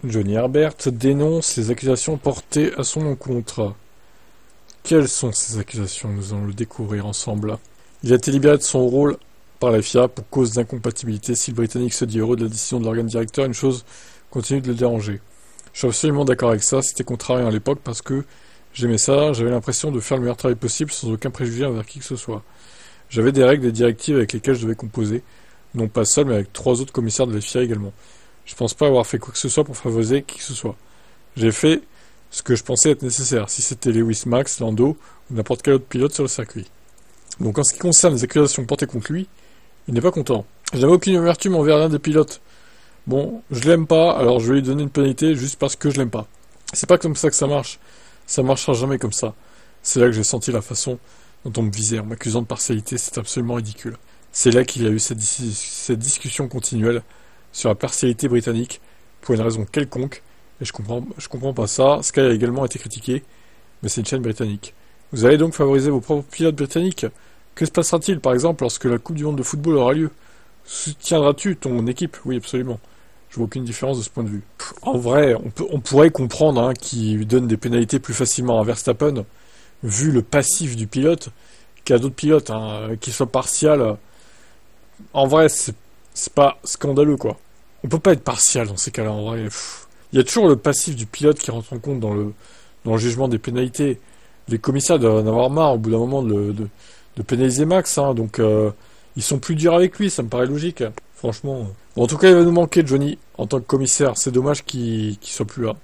Johnny Herbert dénonce les accusations portées à son encontre. Quelles sont ces accusations? Nous allons le découvrir ensemble. Il a été libéré de son rôle par la FIA pour cause d'incompatibilité. Si le Britannique se dit heureux de la décision de l'organe directeur, une chose continue de le déranger. Je suis absolument d'accord avec ça, c'était contrariant à l'époque parce que j'aimais ça, j'avais l'impression de faire le meilleur travail possible sans aucun préjugé envers qui que ce soit. J'avais des règles, des directives avec lesquelles je devais composer, non pas seul mais avec 3 autres commissaires de la FIA également. Je pense pas avoir fait quoi que ce soit pour favoriser qui que ce soit. J'ai fait ce que je pensais être nécessaire, si c'était Lewis, Max, Lando ou n'importe quel autre pilote sur le circuit. Donc en ce qui concerne les accusations portées contre lui, il n'est pas content. Je n'avais aucune amertume envers l'un des pilotes. Bon, je l'aime pas, alors je vais lui donner une pénalité juste parce que je l'aime pas. C'est pas comme ça que ça marche. Ça marchera jamais comme ça. C'est là que j'ai senti la façon dont on me visait en m'accusant de partialité, c'est absolument ridicule. C'est là qu'il y a eu cette discussion continuelle sur la partialité britannique pour une raison quelconque, et je comprends pas ça. Sky a également été critiqué, mais c'est une chaîne britannique. Vous allez donc favoriser vos propres pilotes britanniques? Que se passera-t-il, par exemple, lorsque la Coupe du Monde de football aura lieu? Soutiendras-tu ton équipe? Oui, absolument. Je vois aucune différence de ce point de vue. En vrai, on pourrait comprendre qu'il donne des pénalités plus facilement à Verstappen, vu le passif du pilote, qu'à d'autres pilotes, qui soient partial. En vrai, c'est pas scandaleux, quoi. On peut pas être partial dans ces cas-là, en vrai. Il y a toujours le passif du pilote qui rentre en compte dans le jugement des pénalités. Les commissaires doivent en avoir marre au bout d'un moment de pénaliser Max, donc ils sont plus durs avec lui, ça me paraît logique. Franchement. Bon, en tout cas, il va nous manquer Johnny en tant que commissaire. C'est dommage qu'il soit plus là.